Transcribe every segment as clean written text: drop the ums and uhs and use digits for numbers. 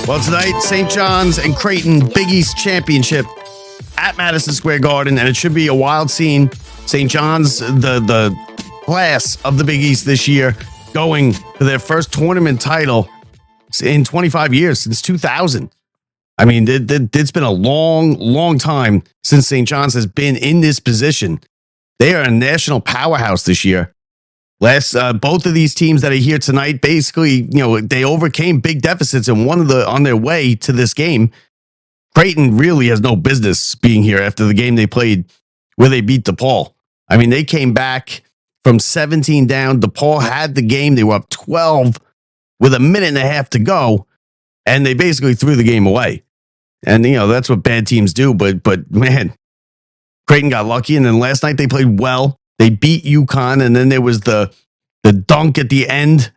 Well, tonight, St. John's and Creighton Big East Championship at Madison Square Garden, and it should be a wild scene. St. John's, the class of the Big East this year, going for their first tournament title in 25 years, since 2000. I mean, it's been a long time since St. John's has been in this position. They are a national powerhouse this year. Both of these teams that are here tonight, basically, they overcame big deficits and on their way to this game. Creighton really has no business being here after the game they played where they beat DePaul. I mean, they came back from 17 down. DePaul had the game. They were up 12 with a minute and a half to go, and they basically threw the game away. And, that's what bad teams do. But man, Creighton got lucky. And then last night they played well. They beat UConn, and then there was the dunk at the end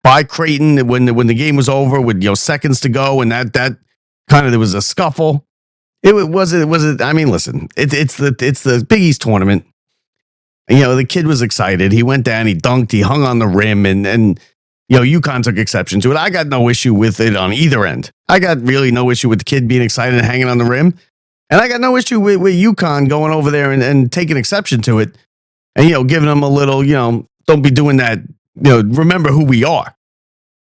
by Creighton when the game was over with seconds to go, and that kind of, there was a scuffle. It was. I mean, listen, it's the Big East tournament. The kid was excited. He went down, he dunked, he hung on the rim, and UConn took exception to it. I got no issue with it on either end. I got really no issue with the kid being excited and hanging on the rim. And I got no issue with UConn going over there and taking exception to it and, giving them a little, don't be doing that. Remember who we are.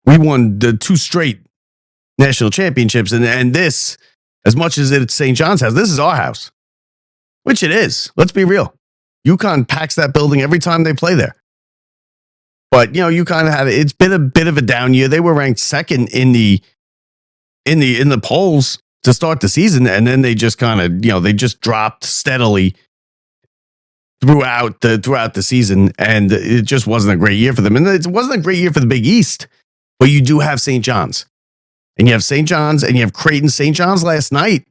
We won the 2 straight national championships. And this, as much as it's St. John's house, this is our house, which it is. Let's be real. UConn packs that building every time they play there. But, UConn it's been a bit of a down year. They were ranked second in the polls to start the season, and then they just kind of, they just dropped steadily throughout the season, and it just wasn't a great year for them. And it wasn't a great year for the Big East, but you do have St. John's, and you have St. John's, and you have Creighton. St. John's last night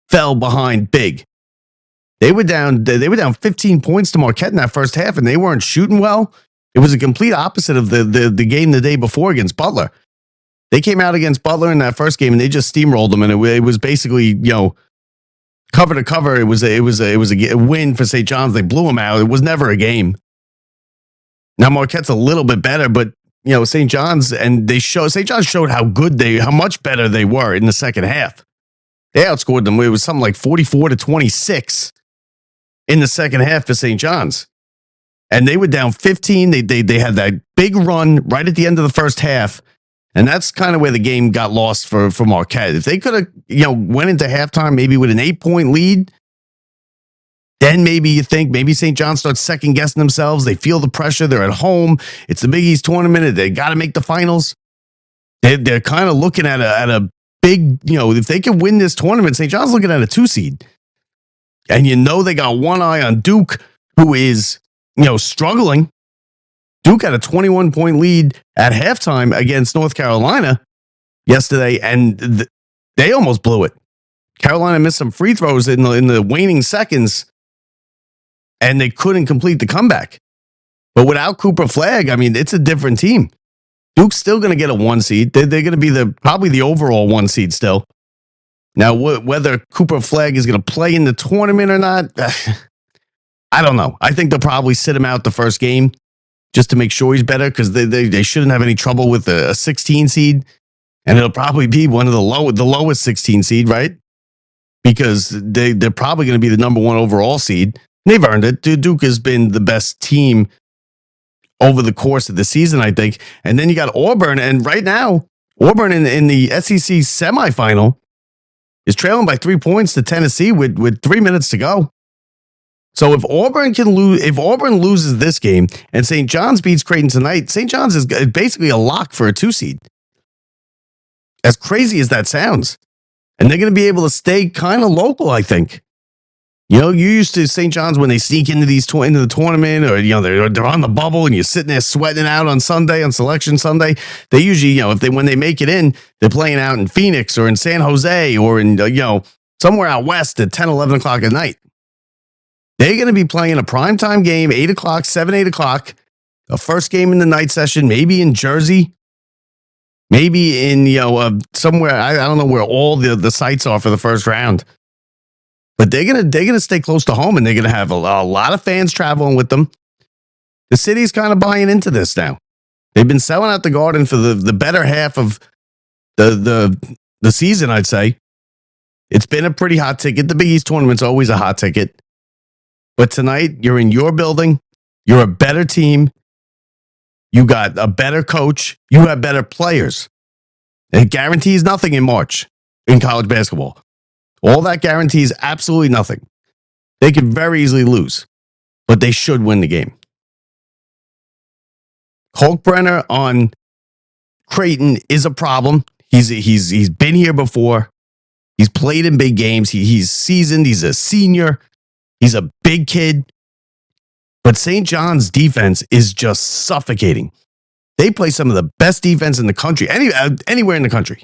fell behind big. They were down 15 points to Marquette in that first half, and they weren't shooting well. It was a complete opposite of the game the day before against Butler. They came out against Butler in that first game and they just steamrolled them, and it was basically cover to cover. It was a win for St. John's. They blew them out. It was never a game. Now Marquette's a little bit better, but St. John's St. John's showed how much better they were in the second half. They outscored them. It was something like 44-26 in the second half for St. John's, and they were down 15. They had that big run right at the end of the first half. And that's kind of where the game got lost for Marquette. If they could have, went into halftime maybe with an 8-point lead, then maybe you think maybe St. John starts second guessing themselves. They feel the pressure. They're at home. It's the Big East tournament. They got to make the finals. They're kind of looking at a big, if they can win this tournament, St. John's looking at a 2 seed. And they got one eye on Duke, who is, struggling. Duke had a 21-point lead at halftime against North Carolina yesterday, and they almost blew it. Carolina missed some free throws in the waning seconds, and they couldn't complete the comeback. But without Cooper Flagg, I mean, it's a different team. Duke's still going to get a 1 seed. They're going to be probably the overall 1 seed still. Now, whether Cooper Flagg is going to play in the tournament or not, I don't know. I think they'll probably sit him out the first game, just to make sure he's better, because they shouldn't have any trouble with a 16 seed. And it'll probably be one of the lowest 16 seed, right? Because they're probably going to be the number 1 overall seed. They've earned it. Duke has been the best team over the course of the season, I think. And then you got Auburn. And right now, Auburn in the SEC semifinal is trailing by 3 points to Tennessee with 3 minutes to go. So if Auburn loses this game and St. John's beats Creighton tonight, St. John's is basically a lock for a 2 seed. As crazy as that sounds. And they're going to be able to stay kind of local, I think. You used to St. John's when they sneak into into the tournament, or they're on the bubble and you're sitting there sweating it out on Sunday, on Selection Sunday. They usually, when they make it in, they're playing out in Phoenix or in San Jose or in somewhere out west at 10, 11 o'clock at night. They're going to be playing a primetime game, 8 o'clock, 7, 8 o'clock, a first game in the night session, maybe in Jersey, maybe in, somewhere, I don't know where all the sites are for the first round. But they're gonna stay close to home, and they're gonna have a lot of fans traveling with them. The city's kind of buying into this now. They've been selling out the Garden for the better half of the season, I'd say. It's been a pretty hot ticket. The Big East tournament's always a hot ticket. But tonight, you're in your building. You're a better team. You got a better coach. You have better players. It guarantees nothing in March in college basketball. All that guarantees absolutely nothing. They could very easily lose, but they should win the game. Kalkbrenner on Creighton is a problem. He's been here before. He's played in big games. He's seasoned. He's a senior. He's a big kid. But St. John's defense is just suffocating. They play some of the best defense in the country, anywhere in the country.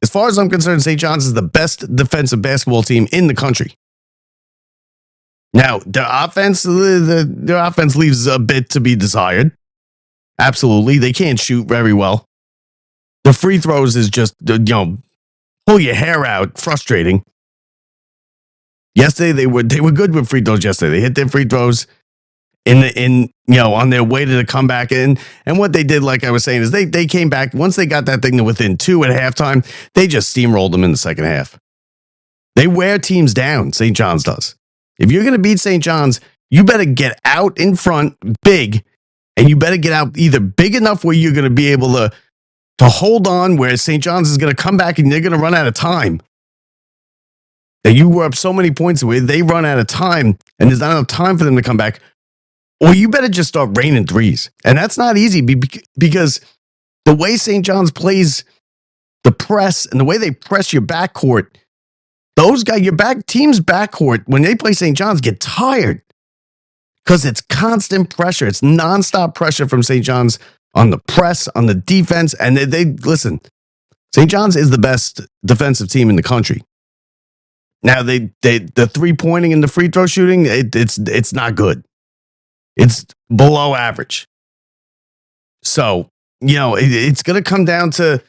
As far as I'm concerned, St. John's is the best defensive basketball team in the country. Now, their offense leaves a bit to be desired. Absolutely. They can't shoot very well. The free throws is just, pull your hair out, frustrating. Yesterday, they were good with free throws yesterday. They hit their free throws on their way to the comeback. And what they did, like I was saying, is they came back. Once they got that thing to within 2 at halftime, they just steamrolled them in the second half. They wear teams down, St. John's does. If you're going to beat St. John's, you better get out in front big, and you better get out either big enough where you're going to be able to hold on, where St. John's is going to come back and they're going to run out of time. That you were up so many points away, they run out of time, and there's not enough time for them to come back. Or you better just start raining threes. And that's not easy because the way St. John's plays the press and the way they press your backcourt, those guys, your team's backcourt, when they play St. John's, get tired because it's constant pressure. It's nonstop pressure from St. John's on the press, on the defense. And they listen, St. John's is the best defensive team in the country. Now, the 3-pointing and the free throw shooting, it's not good. It's below average. So, it's going to come down to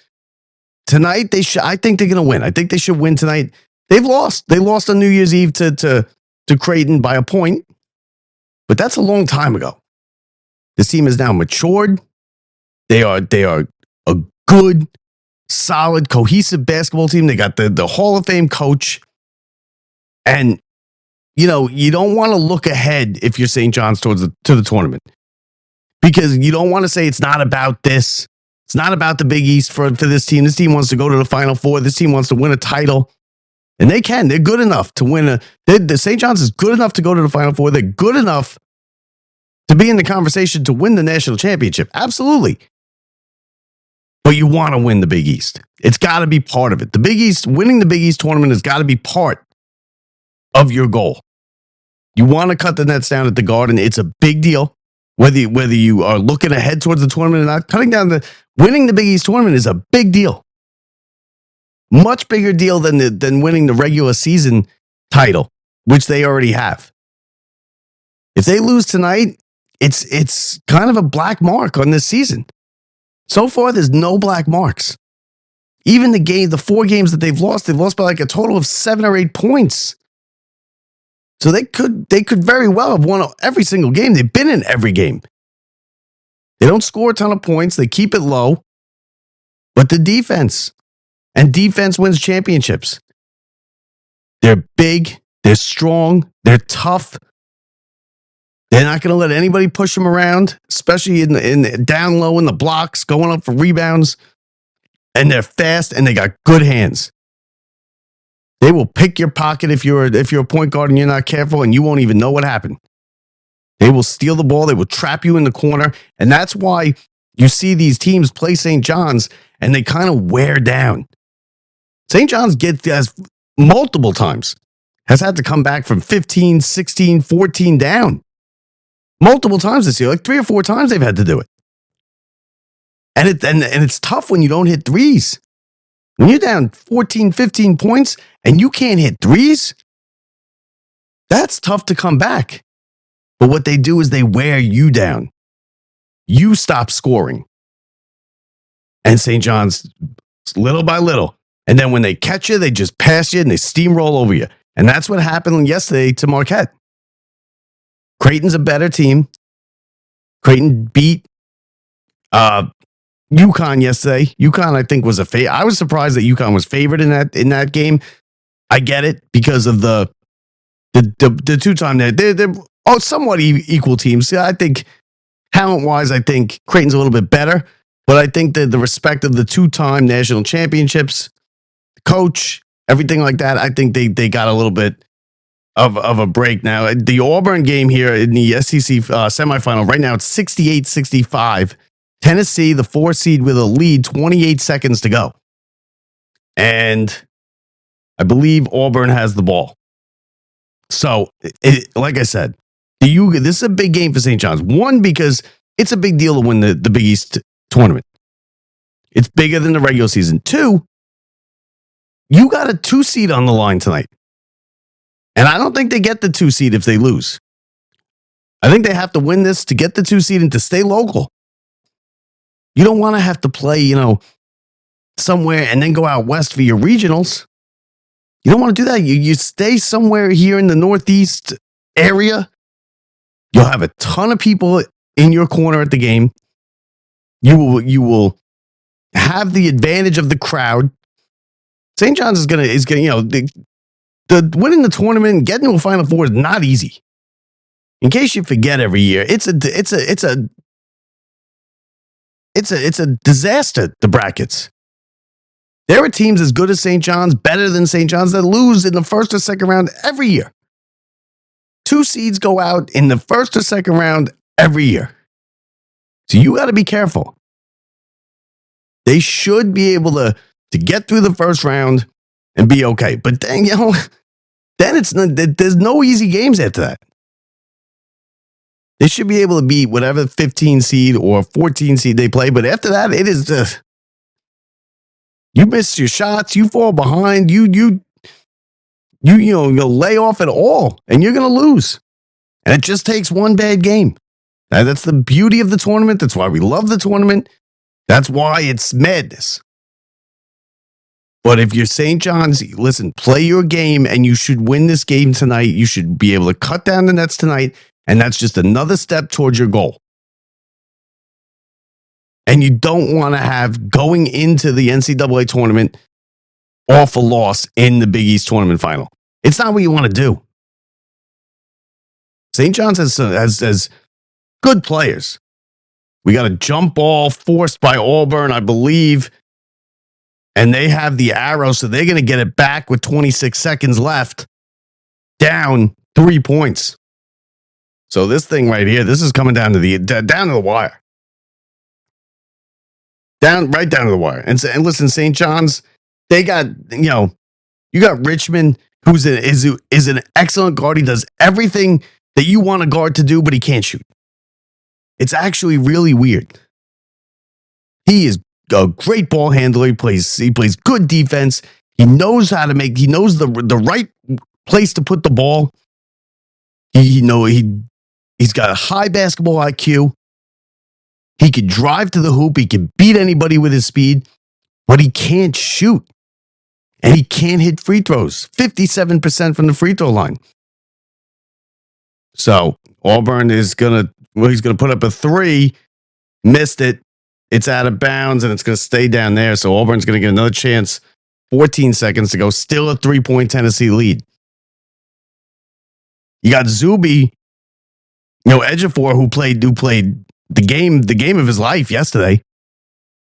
tonight. I think they're going to win. I think they should win tonight. They've lost. They lost on New Year's Eve to Creighton by a point, but that's a long time ago. This team is now matured. They are a good, solid, cohesive basketball team. They got the Hall of Fame coach. And, you don't want to look ahead if you're St. John's to the tournament, because you don't want to say it's not about this. It's not about the Big East for this team. This team wants to go to the Final Four. This team wants to win a title. And they can. They're good enough to win the St. John's is good enough to go to the Final Four. They're good enough to be in the conversation to win the national championship. Absolutely. But you want to win the Big East. It's got to be part of it. The Big East, winning the Big East tournament has got to be part of your goal. You want to cut the nets down at the Garden. It's a big deal. Whether you are looking ahead towards the tournament or not, winning the Big East tournament is a big deal. Much bigger deal than winning the regular season title, which they already have. If they lose tonight, it's kind of a black mark on this season. So far, there's no black marks. Even the 4 games that they've lost by like a total of 7 or 8 points. So they could very well have won every single game. They've been in every game. They don't score a ton of points. They keep it low. But the defense wins championships. They're big. They're strong. They're tough. They're not going to let anybody push them around, especially in down low in the blocks, going up for rebounds. And they're fast and they got good hands. They will pick your pocket if you're a point guard and you're not careful, and you won't even know what happened. They will steal the ball. They will trap you in the corner. And that's why you see these teams play St. John's and they kind of wear down. St. John's has multiple times has had to come back from 15, 16, 14 down. Multiple times this year, like 3 or 4 times they've had to do it. And it's tough when you don't hit threes. When you're down 14, 15 points and you can't hit threes, that's tough to come back. But what they do is they wear you down. You stop scoring. And St. John's, little by little. And then when they catch you, they just pass you and they steamroll over you. And that's what happened yesterday to Marquette. Creighton's a better team. Creighton beat UConn yesterday. UConn, I think, was a favorite. I was surprised that UConn was favored in that game. I get it because of the two-time they're somewhat equal teams. I think talent-wise, I think Creighton's a little bit better, but I think that the respect of the two-time national championships, coach, everything like that, I think they got a little bit of a break now. The Auburn game here in the SEC semifinal, right now it's 68-65. Tennessee, the 4 seed with a lead, 28 seconds to go. And I believe Auburn has the ball. So, like I said, this is a big game for St. John's. One, because it's a big deal to win the Big East tournament. It's bigger than the regular season. Two, you got a 2 seed on the line tonight. And I don't think they get the 2 seed if they lose. I think they have to win this to get the 2 seed and to stay local. You don't want to have to play, somewhere and then go out west for your regionals. You don't want to do that. You stay somewhere here in the Northeast area. You'll have a ton of people in your corner at the game. You will have the advantage of the crowd. St. John's is gonna the winning the tournament and getting to a Final Four is not easy. In case you forget, every year it's a disaster. The brackets. There are teams as good as St. John's, better than St. John's, that lose in the first or second round every year. 2 seeds go out in the first or second round every year. So you got to be careful. They should be able to get through the first round and be okay. But then, then there's no easy games after that. They should be able to beat whatever 15 seed or 14 seed they play. But after that, it is just, you miss your shots, you fall behind, you lay off at all, and you're going to lose. And it just takes one bad game. Now, that's the beauty of the tournament. That's why we love the tournament. That's why it's madness. But if you're St. John's, listen, play your game, and you should win this game tonight. You should be able to cut down the nets tonight, and that's just another step towards your goal. And you don't want to have going into the NCAA tournament off a loss in the Big East tournament final. It's not what you want to do. St. John's has good players. We got a jump ball forced by Auburn, I believe. And they have the arrow, so they're going to get it back with 26 seconds left. Down 3 points. So this thing right here, this is coming down to the wire. Right down to the wire. And listen, St. John's, they got, you got Richmond, who's is an excellent guard. He does everything that you want a guard to do, but he can't shoot. It's actually really weird. He is a great ball handler. He plays good defense. He knows the right place to put the ball. He's got a high basketball IQ. He could drive to the hoop. He can beat anybody with his speed, but he can't shoot. And he can't hit free throws. 57% from the free throw line. So Auburn is he's going to put up a 3. Missed it. It's out of bounds, and it's going to stay down there. So Auburn's going to get another chance. 14 seconds to go. Still a 3-point Tennessee lead. You got Zuby, Ejiofor, who played the game of his life yesterday.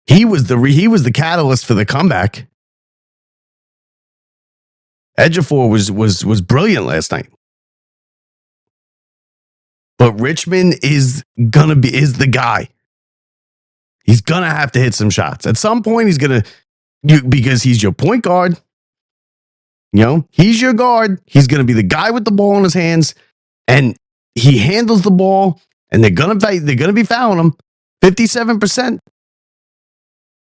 He was the catalyst for the comeback. Ejiofor was brilliant last night. But Richmond is the guy. He's gonna have to hit some shots. At some point, because he's your point guard. He's your guard. He's gonna be the guy with the ball in his hands, and he handles the ball. And they're gonna be fouling him. 57%.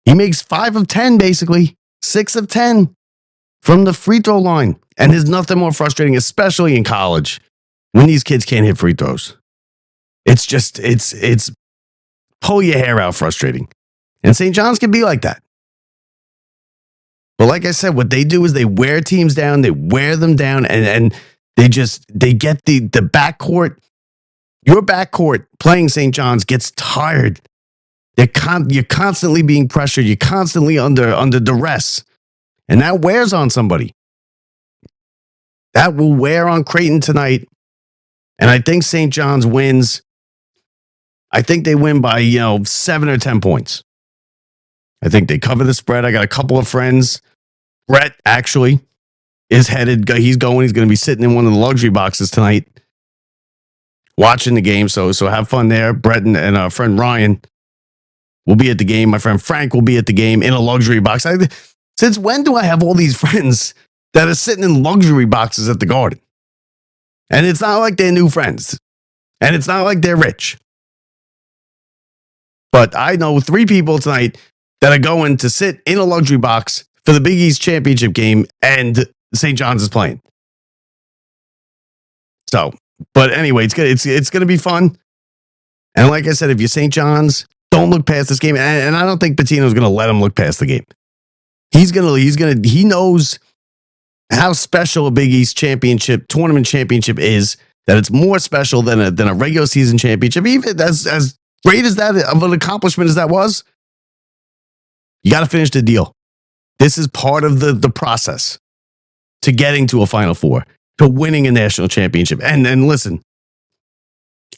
He makes 5 of 10, basically 6 of 10 from the free throw line. And there's nothing more frustrating, especially in college, when these kids can't hit free throws. It's just it's pull your hair out frustrating. And St. John's can be like that. But like I said, what they do is they wear teams down, they wear them down, and they get the backcourt. Your backcourt playing St. John's gets tired You're constantly being pressured. You're constantly under duress. And that wears on somebody. That will wear on Creighton tonight. And I think St. John's wins. I think they win by, 7 or 10 points. I think they cover the spread. I got a couple of friends. Brett, actually, is headed. He's going to be sitting in one of the luxury boxes tonight watching the game. So have fun there. Brett and our friend Ryan will be at the game. My friend Frank will be at the game in a luxury box. Since when do I have all these friends that are sitting in luxury boxes at the Garden? And it's not like they're new friends. And it's not like they're rich. But I know 3 people tonight that are going to sit in a luxury box for the Big East championship game, and St. John's is playing. So, but anyway, it's going to be fun. And like I said, if you're St. John's, don't look past this game. And I don't think Pitino's going to let him look past the game. He knows how special a Big East tournament championship is, that it's more special than a regular season championship. Even as great as that of an accomplishment as that was, you got to finish the deal. This is part of the process to getting to a Final Four, to winning a national championship. And listen,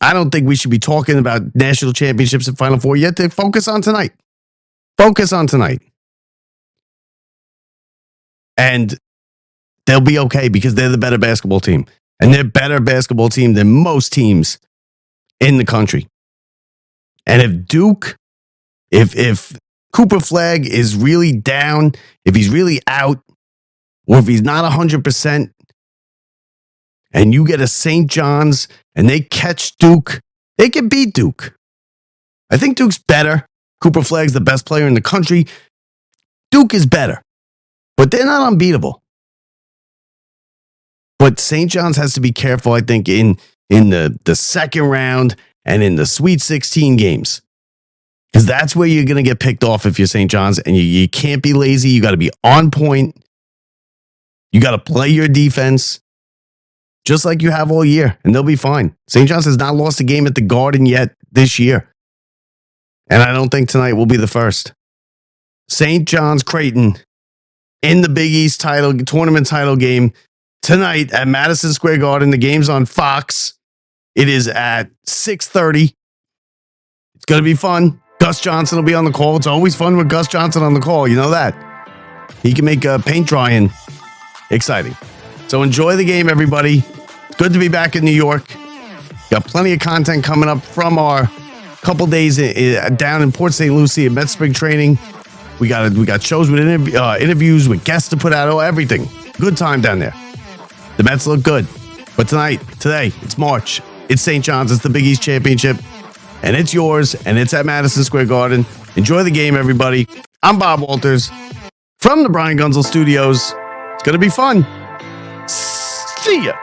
I don't think we should be talking about national championships and Final Four yet. To focus on tonight. Focus on tonight. And they'll be okay because they're the better basketball team. And they're a better basketball team than most teams in the country. And if Duke, if Cooper Flagg is really down, if he's really out, or if he's not 100%, and you get a St. John's and they catch Duke, they can beat Duke. I think Duke's better. Cooper Flagg's the best player in the country. Duke is better, but they're not unbeatable. But St. John's has to be careful, I think, in the second round and in the Sweet 16 games. Because that's where you're going to get picked off if you're St. John's, and you can't be lazy. You got to be on point. You got to play your defense just like you have all year, and they'll be fine. St. John's has not lost a game at the Garden yet this year. And I don't think tonight will be the first. St. John's Creighton in the Big East tournament title game tonight at Madison Square Garden. The game's on Fox. It is at 6:30. It's going to be fun. Gus Johnson will be on the call. It's always fun with Gus Johnson on the call. You know that. He can make paint drying exciting. So enjoy the game, everybody. It's good to be back in New York. Got plenty of content coming up from our couple days down in Port St. Lucie at Met Spring Training. We got shows with interviews with guests to put out. Oh, everything. Good time down there. The Mets look good. But today, it's March. It's St. John's. It's the Big East Championship. And it's yours. And it's at Madison Square Garden. Enjoy the game, everybody. I'm Bob Walters from the Brian Gunzel Studios. It's going to be fun. See ya.